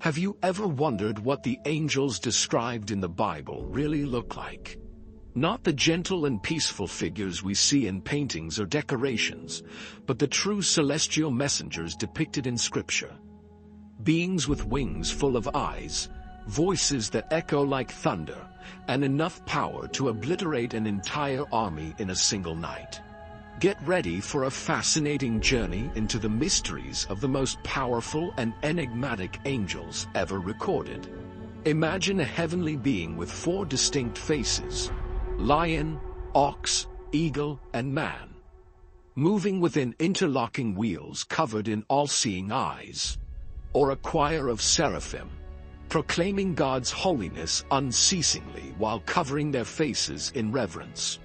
Have you ever wondered what the angels described in the Bible really look like? Not the gentle and peaceful figures we see in paintings or decorations, but the true celestial messengers depicted in Scripture. Beings with wings full of eyes, voices that echo like thunder, and enough power to obliterate an entire army in a single night. Get ready for a fascinating journey into the mysteries of the most powerful and enigmatic angels ever recorded. Imagine a heavenly being with 4 distinct faces: lion, ox, eagle, and man, moving within interlocking wheels covered in all-seeing eyes. Or a choir of seraphim, proclaiming God's holiness unceasingly while covering their faces in reverence.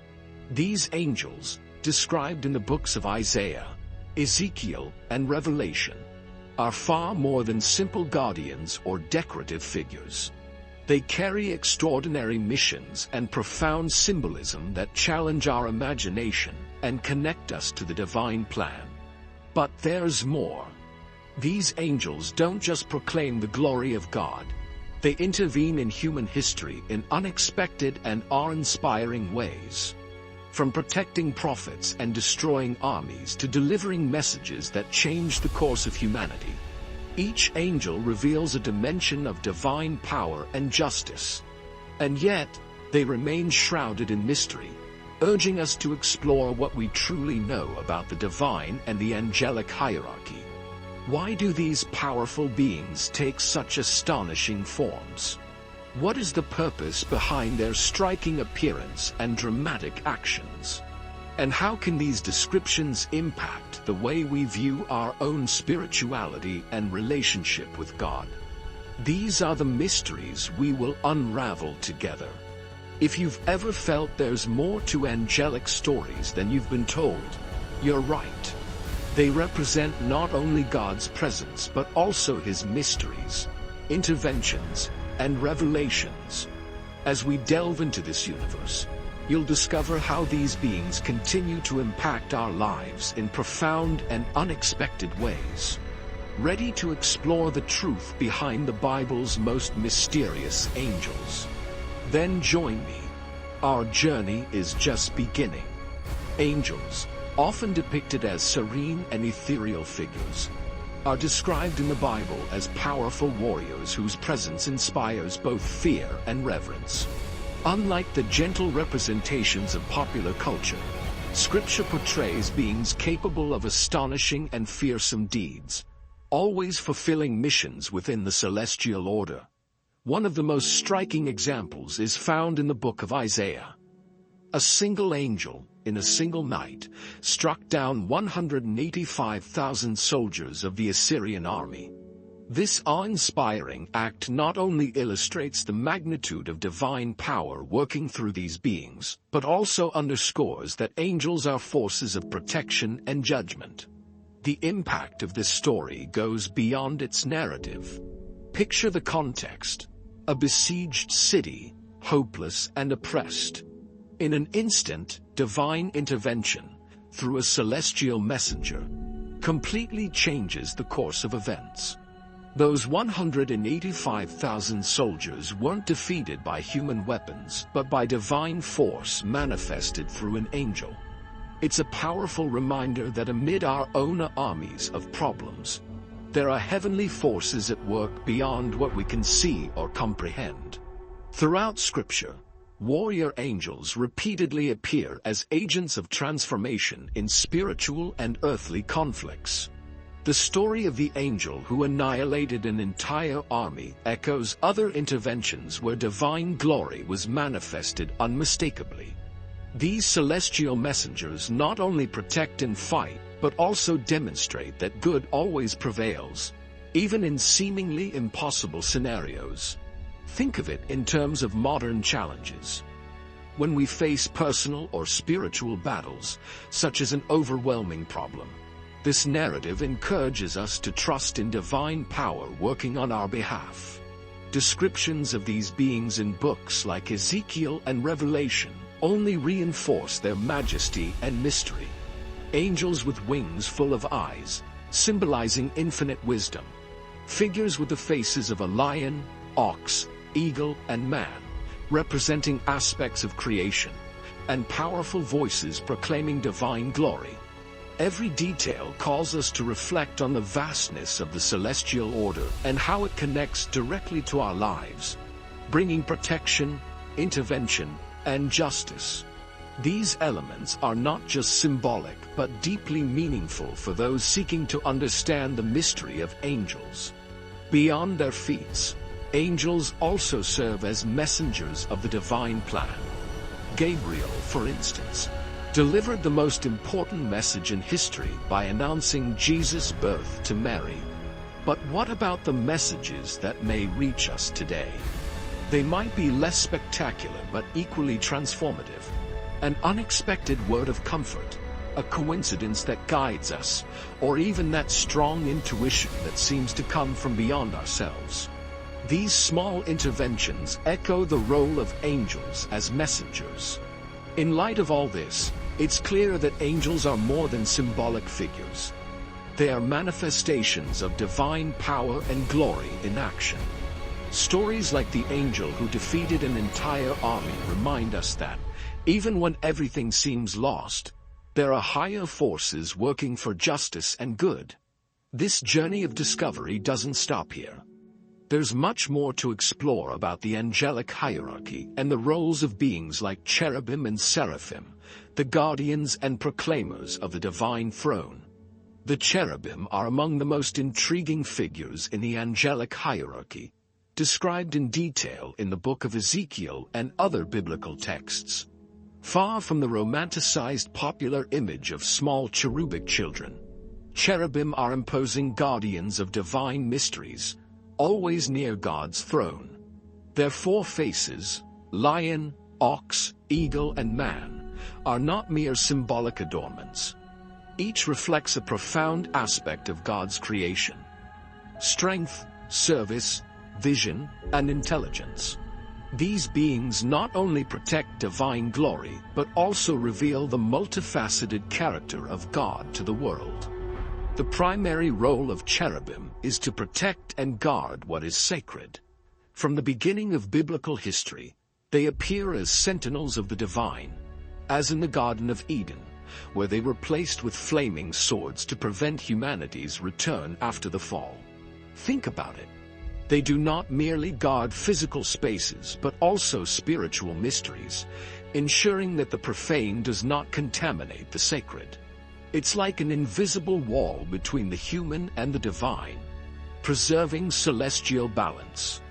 These angels, described in the books of Isaiah, Ezekiel, and Revelation, are far more than simple guardians or decorative figures. They carry extraordinary missions and profound symbolism that challenge our imagination and connect us to the divine plan. But there's more. These angels don't just proclaim the glory of God. They intervene in human history in unexpected and awe-inspiring ways. From protecting prophets and destroying armies to delivering messages that change the course of humanity, each angel reveals a dimension of divine power and justice. And yet, they remain shrouded in mystery, urging us to explore what we truly know about the divine and the angelic hierarchy. Why do these powerful beings take such astonishing forms? What is the purpose behind their striking appearance and dramatic actions? And how can these descriptions impact the way we view our own spirituality and relationship with God? These are the mysteries we will unravel together. If you've ever felt there's more to angelic stories than you've been told, you're right. They represent not only God's presence but also His mysteries, interventions, and revelations. As we delve into this universe, you'll discover how these beings continue to impact our lives in profound and unexpected ways. Ready to explore the truth behind the Bible's most mysterious angels? Then join me. Our journey is just beginning. Angels, often depicted as serene and ethereal figures, are described in the Bible as powerful warriors whose presence inspires both fear and reverence. Unlike the gentle representations of popular culture, Scripture portrays beings capable of astonishing and fearsome deeds, always fulfilling missions within the celestial order. One of the most striking examples is found in the book of Isaiah. A single angel, in a single night, struck down 185,000 soldiers of the Assyrian army. This awe-inspiring act not only illustrates the magnitude of divine power working through these beings, but also underscores that angels are forces of protection and judgment. The impact of this story goes beyond its narrative. Picture the context: a besieged city, hopeless and oppressed. In an instant, divine intervention, through a celestial messenger, completely changes the course of events. Those 185,000 soldiers weren't defeated by human weapons, but by divine force manifested through an angel. It's a powerful reminder that amid our own armies of problems, there are heavenly forces at work beyond what we can see or comprehend. Throughout Scripture, warrior angels repeatedly appear as agents of transformation in spiritual and earthly conflicts. The story of the angel who annihilated an entire army echoes other interventions where divine glory was manifested unmistakably. These celestial messengers not only protect and fight, but also demonstrate that good always prevails, even in seemingly impossible scenarios. Think of it in terms of modern challenges. When we face personal or spiritual battles, such as an overwhelming problem, this narrative encourages us to trust in divine power working on our behalf. Descriptions of these beings in books like Ezekiel and Revelation only reinforce their majesty and mystery. Angels with wings full of eyes, symbolizing infinite wisdom. Figures with the faces of a lion, ox, eagle, and man, representing aspects of creation, and powerful voices proclaiming divine glory. Every detail calls us to reflect on the vastness of the celestial order and how it connects directly to our lives, bringing protection, intervention, and justice. These elements are not just symbolic but deeply meaningful for those seeking to understand the mystery of angels. Beyond their feats, angels also serve as messengers of the divine plan. Gabriel, for instance, delivered the most important message in history by announcing Jesus' birth to Mary. But what about the messages that may reach us today? They might be less spectacular but equally transformative. An unexpected word of comfort, a coincidence that guides us, or even that strong intuition that seems to come from beyond ourselves. These small interventions echo the role of angels as messengers. In light of all this, it's clear that angels are more than symbolic figures. They are manifestations of divine power and glory in action. Stories like the angel who defeated an entire army remind us that, even when everything seems lost, there are higher forces working for justice and good. This journey of discovery doesn't stop here. There's much more to explore about the angelic hierarchy and the roles of beings like cherubim and seraphim, the guardians and proclaimers of the divine throne. The cherubim are among the most intriguing figures in the angelic hierarchy, described in detail in the book of Ezekiel and other biblical texts. Far from the romanticized popular image of small cherubic children, cherubim are imposing guardians of divine mysteries, always near God's throne. Their four faces, lion, ox, eagle, and man, are not mere symbolic adornments. Each reflects a profound aspect of God's creation: strength, service, vision, and intelligence. These beings not only protect divine glory, but also reveal the multifaceted character of God to the world. The primary role of cherubim is to protect and guard what is sacred. From the beginning of biblical history, they appear as sentinels of the divine, as in the Garden of Eden, where they were placed with flaming swords to prevent humanity's return after the fall. Think about it. They do not merely guard physical spaces but also spiritual mysteries, ensuring that the profane does not contaminate the sacred. It's like an invisible wall between the human and the divine, preserving celestial balance.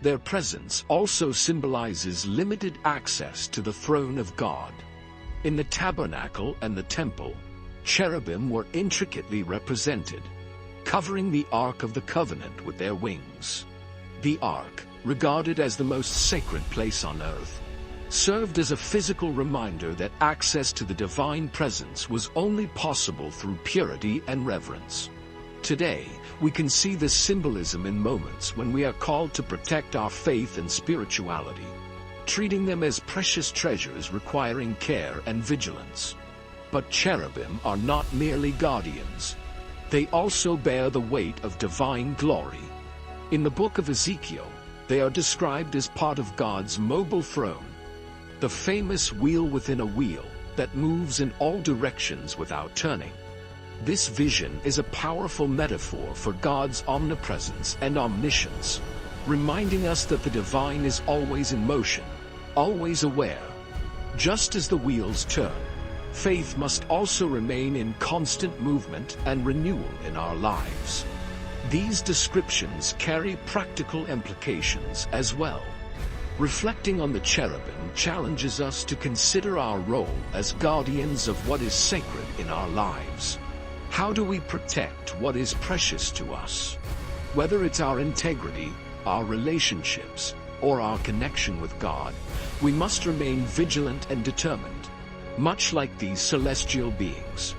Their presence also symbolizes limited access to the throne of God. In the tabernacle and the temple, cherubim were intricately represented, covering the Ark of the Covenant with their wings. The Ark, regarded as the most sacred place on earth, served as a physical reminder that access to the divine presence was only possible through purity and reverence. Today, we can see this symbolism in moments when we are called to protect our faith and spirituality, treating them as precious treasures requiring care and vigilance. But cherubim are not merely guardians. They also bear the weight of divine glory. In the book of Ezekiel, they are described as part of God's mobile throne, the famous wheel within a wheel that moves in all directions without turning. This vision is a powerful metaphor for God's omnipresence and omniscience, reminding us that the divine is always in motion, always aware. Just as the wheels turn, faith must also remain in constant movement and renewal in our lives. These descriptions carry practical implications as well. Reflecting on the cherubim challenges us to consider our role as guardians of what is sacred in our lives. How do we protect what is precious to us? Whether it's our integrity, our relationships, or our connection with God, we must remain vigilant and determined, much like these celestial beings.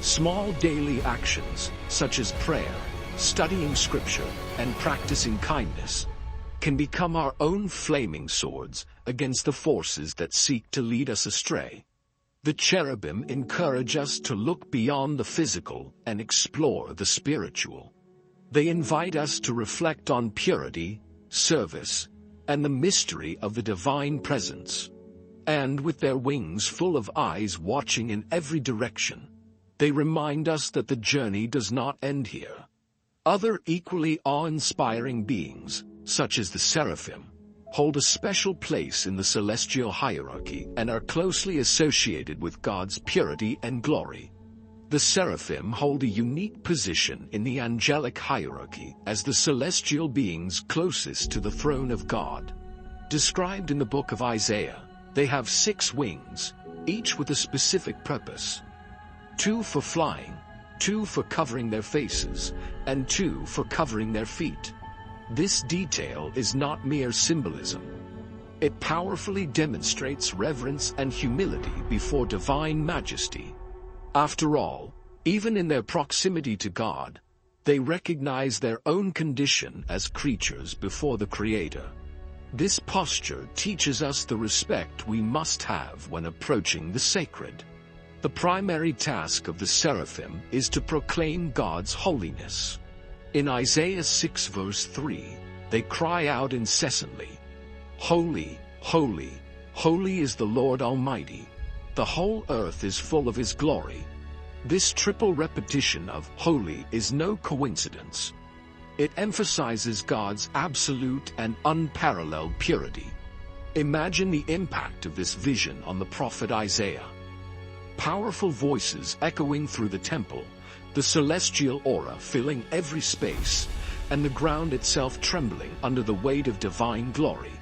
Small daily actions, such as prayer, studying scripture, and practicing kindness, can become our own flaming swords against the forces that seek to lead us astray. The cherubim encourage us to look beyond the physical and explore the spiritual. They invite us to reflect on purity, service, and the mystery of the divine presence. And with their wings full of eyes watching in every direction, they remind us that the journey does not end here. Other equally awe-inspiring beings, such as the Seraphim, hold a special place in the celestial hierarchy and are closely associated with God's purity and glory. The Seraphim hold a unique position in the angelic hierarchy as the celestial beings closest to the throne of God. Described in the book of Isaiah, they have 6 wings, each with a specific purpose. 2 for flying, 2 for covering their faces, and 2 for covering their feet. This detail is not mere symbolism. It powerfully demonstrates reverence and humility before divine majesty. After all, even in their proximity to God, they recognize their own condition as creatures before the Creator. This posture teaches us the respect we must have when approaching the sacred. The primary task of the Seraphim is to proclaim God's holiness. In Isaiah 6 verse 3, they cry out incessantly, "Holy, holy, holy is the Lord Almighty. The whole earth is full of His glory." This triple repetition of holy is no coincidence. It emphasizes God's absolute and unparalleled purity. Imagine the impact of this vision on the prophet Isaiah. Powerful voices echoing through the temple, the celestial aura filling every space, and the ground itself trembling under the weight of divine glory.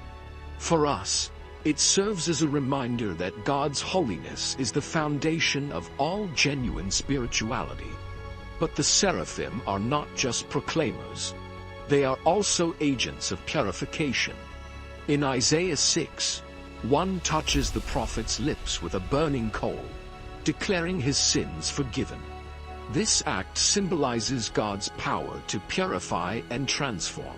For us, it serves as a reminder that God's holiness is the foundation of all genuine spirituality. But the Seraphim are not just proclaimers. They are also agents of purification. In Isaiah 6, one touches the prophet's lips with a burning coal, declaring his sins forgiven. This act symbolizes God's power to purify and transform.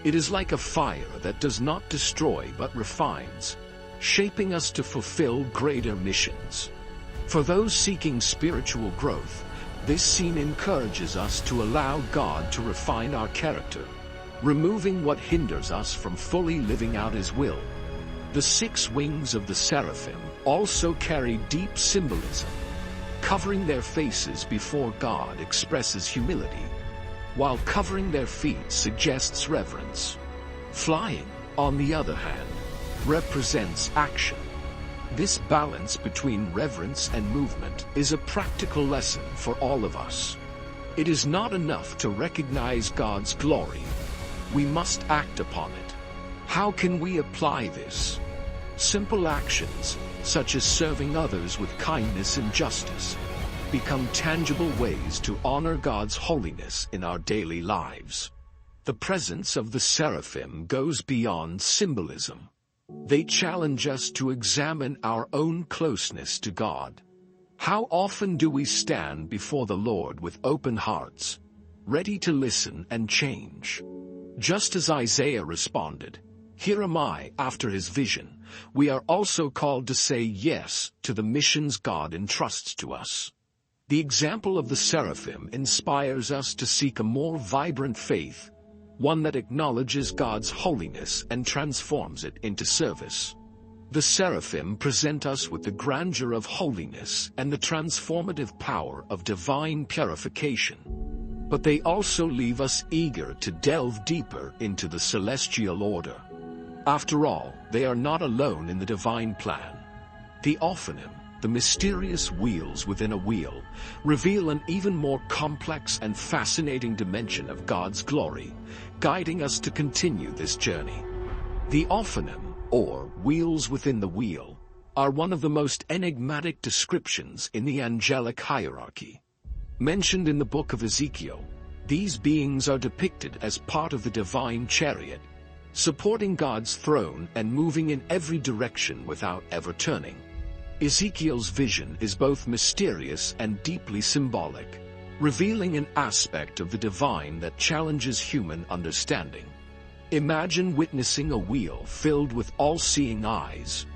It is like a fire that does not destroy but refines, shaping us to fulfill greater missions. For those seeking spiritual growth, this scene encourages us to allow God to refine our character, removing what hinders us from fully living out His will. The 6 wings of the Seraphim also carry deep symbolism. Covering their faces before God expresses humility, while covering their feet suggests reverence. Flying, on the other hand, represents action. This balance between reverence and movement is a practical lesson for all of us. It is not enough to recognize God's glory. We must act upon it. How can we apply this? Simple actions, such as serving others with kindness and justice, become tangible ways to honor God's holiness in our daily lives. The presence of the Seraphim goes beyond symbolism. They challenge us to examine our own closeness to God. How often do we stand before the Lord with open hearts, ready to listen and change? Just as Isaiah responded, "Here am I," after his vision, we are also called to say yes to the missions God entrusts to us. The example of the Seraphim inspires us to seek a more vibrant faith, one that acknowledges God's holiness and transforms it into service. The Seraphim present us with the grandeur of holiness and the transformative power of divine purification. But they also leave us eager to delve deeper into the celestial order. After all, they are not alone in the divine plan. The Ophanim, the mysterious wheels within a wheel, reveal an even more complex and fascinating dimension of God's glory, guiding us to continue this journey. The Ophanim, or wheels within the wheel, are one of the most enigmatic descriptions in the angelic hierarchy. Mentioned in the book of Ezekiel, these beings are depicted as part of the divine chariot, supporting God's throne and moving in every direction without ever turning. Ezekiel's vision is both mysterious and deeply symbolic, revealing an aspect of the divine that challenges human understanding. Imagine witnessing a wheel filled with all-seeing eyes,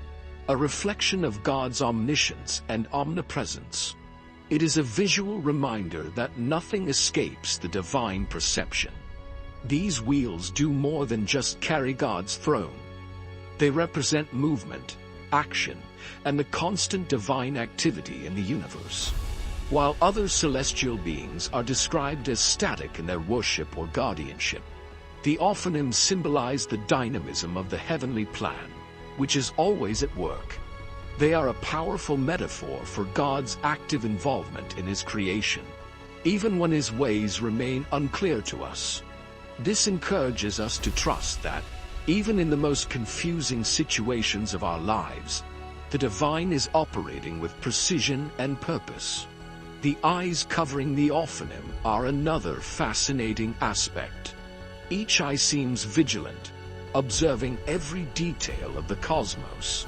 a reflection of God's omniscience and omnipresence. It is a visual reminder that nothing escapes the divine perception. These wheels do more than just carry God's throne. They represent movement, action, and the constant divine activity in the universe. While other celestial beings are described as static in their worship or guardianship, the Ophanim symbolize the dynamism of the heavenly plan, which is always at work. They are a powerful metaphor for God's active involvement in His creation, even when His ways remain unclear to us. This encourages us to trust that, even in the most confusing situations of our lives, the divine is operating with precision and purpose. The eyes covering the Ophanim are another fascinating aspect. Each eye seems vigilant, observing every detail of the cosmos.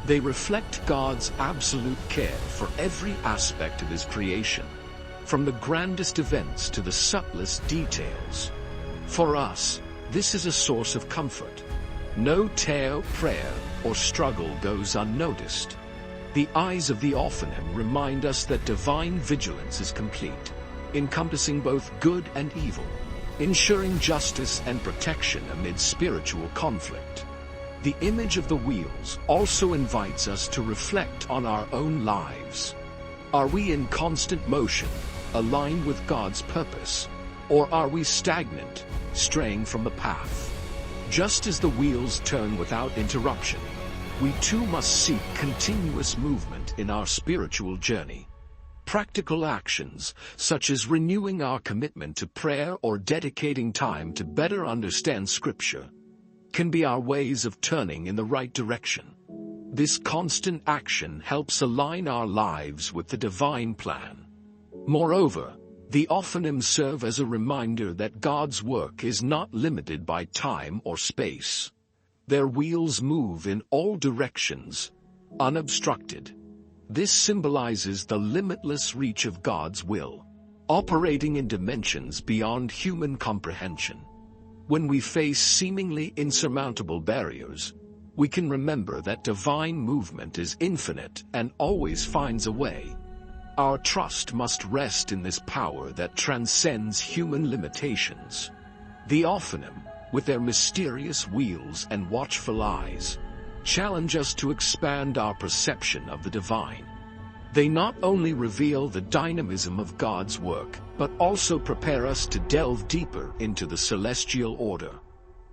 They reflect God's absolute care for every aspect of His creation, from the grandest events to the subtlest details. For us, this is a source of comfort. No tear, prayer, or struggle goes unnoticed. The eyes of the Ophanim remind us that divine vigilance is complete, encompassing both good and evil, ensuring justice and protection amid spiritual conflict. The image of the wheels also invites us to reflect on our own lives. Are we in constant motion, aligned with God's purpose, or are we stagnant, straying from the path? Just as the wheels turn without interruption, we too must seek continuous movement in our spiritual journey. Practical actions, such as renewing our commitment to prayer or dedicating time to better understand Scripture, can be our ways of turning in the right direction. This constant action helps align our lives with the divine plan. Moreover, the Ophanim serve as a reminder that God's work is not limited by time or space. Their wheels move in all directions, unobstructed. This symbolizes the limitless reach of God's will, operating in dimensions beyond human comprehension. When we face seemingly insurmountable barriers, we can remember that divine movement is infinite and always finds a way. Our trust must rest in this power that transcends human limitations. The Ophanim, with their mysterious wheels and watchful eyes, challenge us to expand our perception of the divine. They not only reveal the dynamism of God's work, but also prepare us to delve deeper into the celestial order.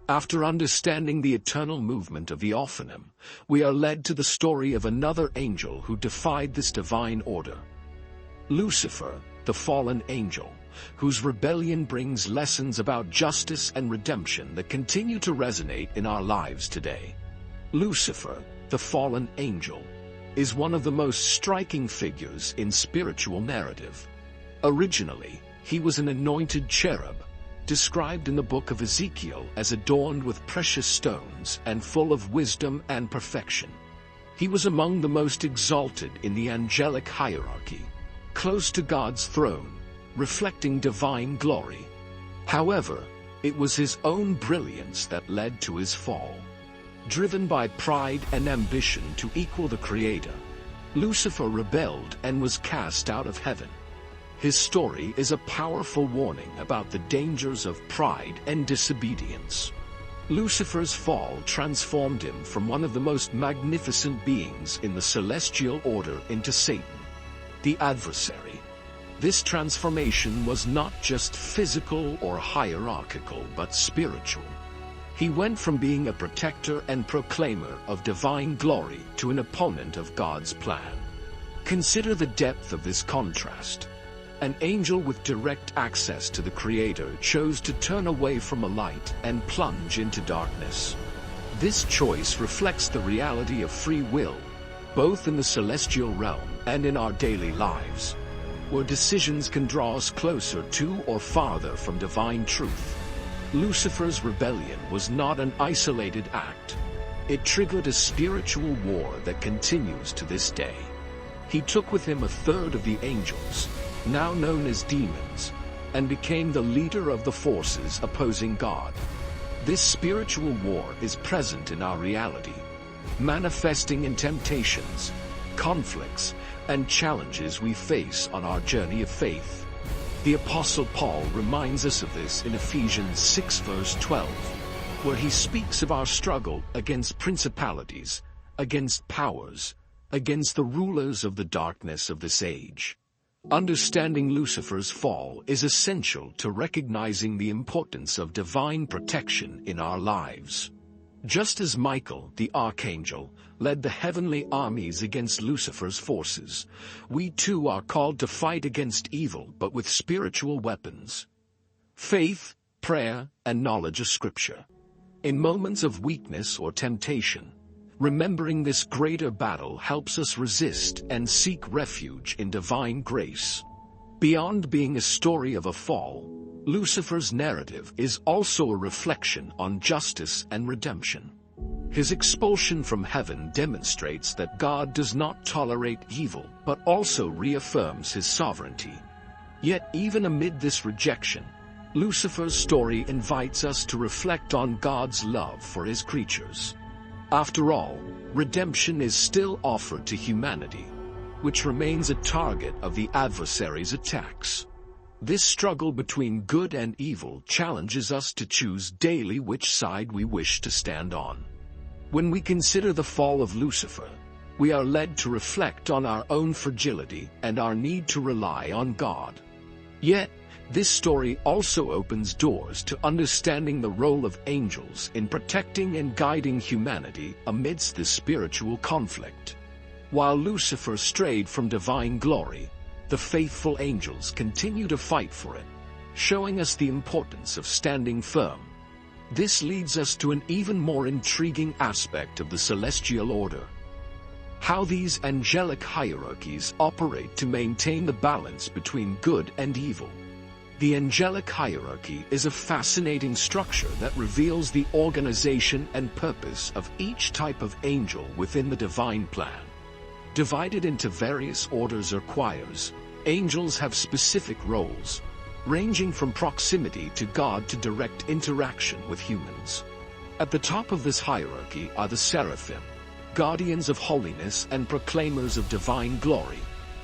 After understanding the eternal movement of the Ophanim, we are led to the story of another angel who defied this divine order. Lucifer, the fallen angel, whose rebellion brings lessons about justice and redemption that continue to resonate in our lives today. Lucifer, the fallen angel, is one of the most striking figures in spiritual narrative. Originally, he was an anointed cherub, described in the book of Ezekiel as adorned with precious stones and full of wisdom and perfection. He was among the most exalted in the angelic hierarchy, close to God's throne, reflecting divine glory. However, it was his own brilliance that led to his fall. Driven by pride and ambition to equal the Creator, Lucifer rebelled and was cast out of heaven. His story is a powerful warning about the dangers of pride and disobedience. Lucifer's fall transformed him from one of the most magnificent beings in the celestial order into Satan, the adversary. This transformation was not just physical or hierarchical, but spiritual. He went from being a protector and proclaimer of divine glory to an opponent of God's plan. Consider the depth of this contrast. An angel with direct access to the Creator chose to turn away from the light and plunge into darkness. This choice reflects the reality of free will, both in the celestial realm and in our daily lives, where decisions can draw us closer to or farther from divine truth. Lucifer's rebellion was not an isolated act. It triggered a spiritual war that continues to this day. He took with him a third of the angels, now known as demons, and became the leader of the forces opposing God. This spiritual war is present in our reality, manifesting in temptations, conflicts, and challenges we face on our journey of faith. The Apostle Paul reminds us of this in Ephesians 6 verse 12, where he speaks of our struggle against principalities, against powers, against the rulers of the darkness of this age. Understanding Lucifer's fall is essential to recognizing the importance of divine protection in our lives. Just as Michael, the archangel, led the heavenly armies against Lucifer's forces, we too are called to fight against evil but with spiritual weapons. Faith, prayer, and knowledge of Scripture. In moments of weakness or temptation, remembering this greater battle helps us resist and seek refuge in divine grace. Beyond being a story of a fall, Lucifer's narrative is also a reflection on justice and redemption. His expulsion from heaven demonstrates that God does not tolerate evil but also reaffirms his sovereignty. Yet even amid this rejection, Lucifer's story invites us to reflect on God's love for his creatures. After all, redemption is still offered to humanity, which remains a target of the adversary's attacks. This struggle between good and evil challenges us to choose daily which side we wish to stand on. When we consider the fall of Lucifer, we are led to reflect on our own fragility and our need to rely on God. Yet, this story also opens doors to understanding the role of angels in protecting and guiding humanity amidst this spiritual conflict. While Lucifer strayed from divine glory, the faithful angels continue to fight for it, showing us the importance of standing firm. This leads us to an even more intriguing aspect of the celestial order: how these angelic hierarchies operate to maintain the balance between good and evil. The angelic hierarchy is a fascinating structure that reveals the organization and purpose of each type of angel within the divine plan. Divided into various orders or choirs, angels have specific roles, ranging from proximity to God to direct interaction with humans. At the top of this hierarchy are the Seraphim, guardians of holiness and proclaimers of divine glory,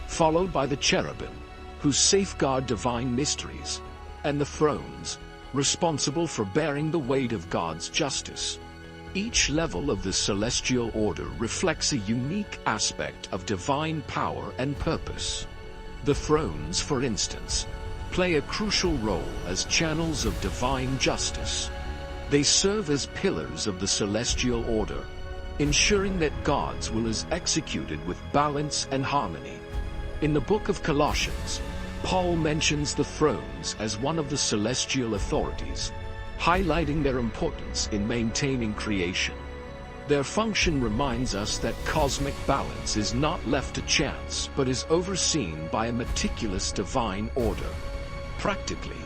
followed by the Cherubim, who safeguard divine mysteries, and the thrones, responsible for bearing the weight of God's justice. Each level of the celestial order reflects a unique aspect of divine power and purpose. The thrones, for instance, play a crucial role as channels of divine justice. They serve as pillars of the celestial order, ensuring that God's will is executed with balance and harmony. In the book of Colossians, Paul mentions the thrones as one of the celestial authorities, highlighting their importance in maintaining creation. Their function reminds us that cosmic balance is not left to chance but is overseen by a meticulous divine order. Practically,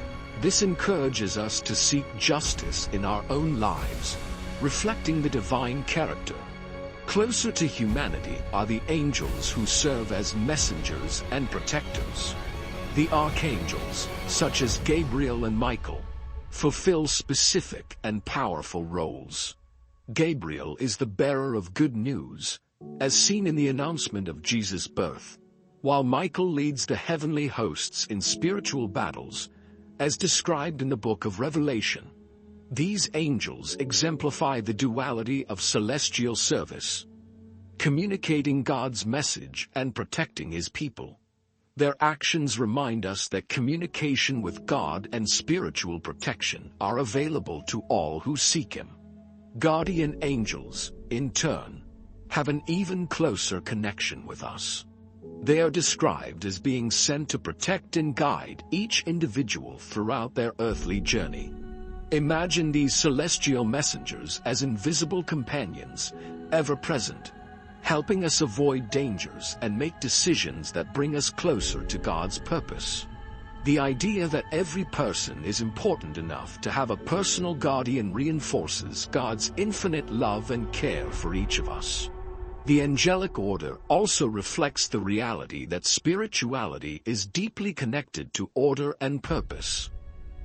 this encourages us to seek justice in our own lives, reflecting the divine character. Closer to humanity are the angels who serve as messengers and protectors. The archangels, such as Gabriel and Michael, fulfill specific and powerful roles. Gabriel is the bearer of good news, as seen in the announcement of Jesus' birth, while Michael leads the heavenly hosts in spiritual battles, as described in the book of Revelation. These angels exemplify the duality of celestial service, communicating God's message and protecting his people. Their actions remind us that communication with God and spiritual protection are available to all who seek him. Guardian angels, in turn, have an even closer connection with us. They are described as being sent to protect and guide each individual throughout their earthly journey. Imagine these celestial messengers as invisible companions, ever present, helping us avoid dangers and make decisions that bring us closer to God's purpose. The idea that every person is important enough to have a personal guardian reinforces God's infinite love and care for each of us. The angelic order also reflects the reality that spirituality is deeply connected to order and purpose.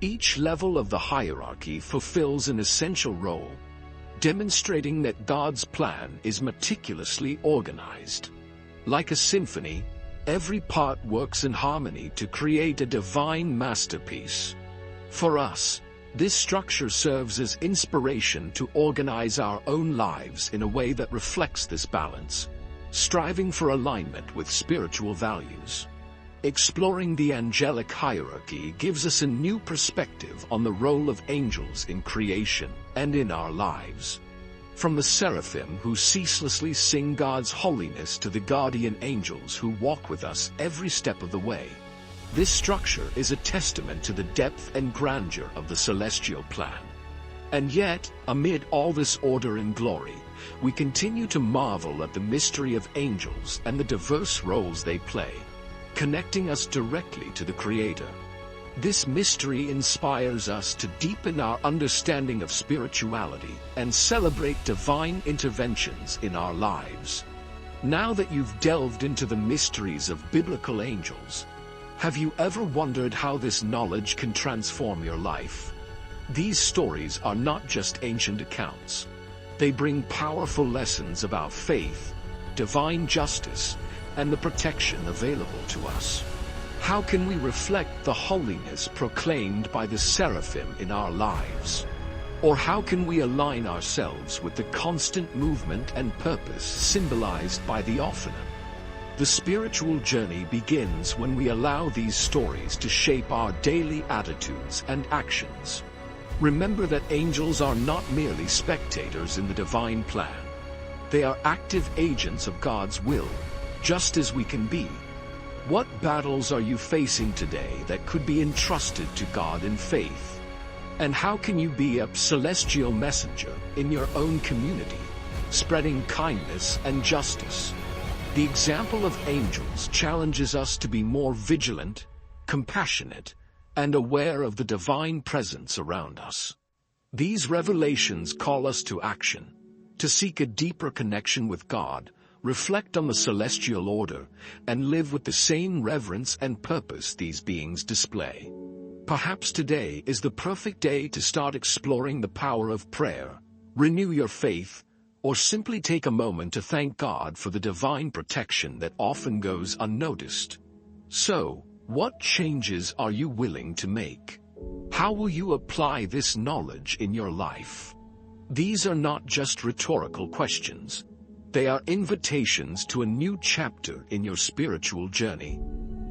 Each level of the hierarchy fulfills an essential role, demonstrating that God's plan is meticulously organized. Like a symphony, every part works in harmony to create a divine masterpiece. For us, this structure serves as inspiration to organize our own lives in a way that reflects this balance, striving for alignment with spiritual values. Exploring the angelic hierarchy gives us a new perspective on the role of angels in creation and in our lives. From the Seraphim who ceaselessly sing God's holiness to the guardian angels who walk with us every step of the way, this structure is a testament to the depth and grandeur of the celestial plan. And yet, amid all this order and glory, we continue to marvel at the mystery of angels and the diverse roles they play, connecting us directly to the Creator. This mystery inspires us to deepen our understanding of spirituality and celebrate divine interventions in our lives. Now that you've delved into the mysteries of biblical angels, have you ever wondered how this knowledge can transform your life? These stories are not just ancient accounts. They bring powerful lessons about faith, divine justice, and the protection available to us. How can we reflect the holiness proclaimed by the Seraphim in our lives? Or how can we align ourselves with the constant movement and purpose symbolized by the Ophanim? The spiritual journey begins when we allow these stories to shape our daily attitudes and actions. Remember that angels are not merely spectators in the divine plan. They are active agents of God's will, just as we can be. What battles are you facing today that could be entrusted to God in faith? And how can you be a celestial messenger in your own community, spreading kindness and justice? The example of angels challenges us to be more vigilant, compassionate, and aware of the divine presence around us. These revelations call us to action, to seek a deeper connection with God, reflect on the celestial order, and live with the same reverence and purpose these beings display. Perhaps today is the perfect day to start exploring the power of prayer, renew your faith, or simply take a moment to thank God for the divine protection that often goes unnoticed. So, what changes are you willing to make? How will you apply this knowledge in your life? These are not just rhetorical questions. They are invitations to a new chapter in your spiritual journey.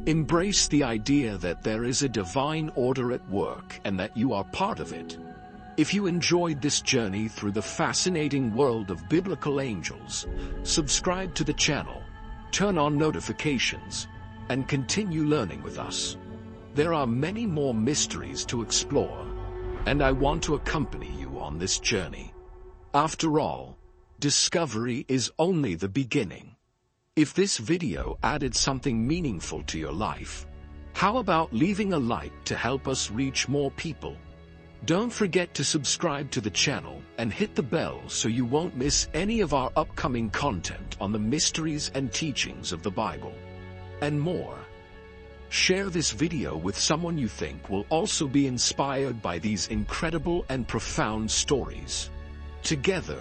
Embrace the idea that there is a divine order at work and that you are part of it. If you enjoyed this journey through the fascinating world of biblical angels, subscribe to the channel, turn on notifications, and continue learning with us. There are many more mysteries to explore, and I want to accompany you on this journey. After all, discovery is only the beginning. If this video added something meaningful to your life, how about leaving a like to help us reach more people? Don't forget to subscribe to the channel and hit the bell so you won't miss any of our upcoming content on the mysteries and teachings of the Bible. And more. Share this video with someone you think will also be inspired by these incredible and profound stories. Together,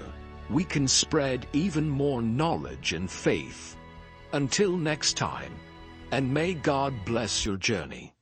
we can spread even more knowledge and faith. Until next time, and may God bless your journey.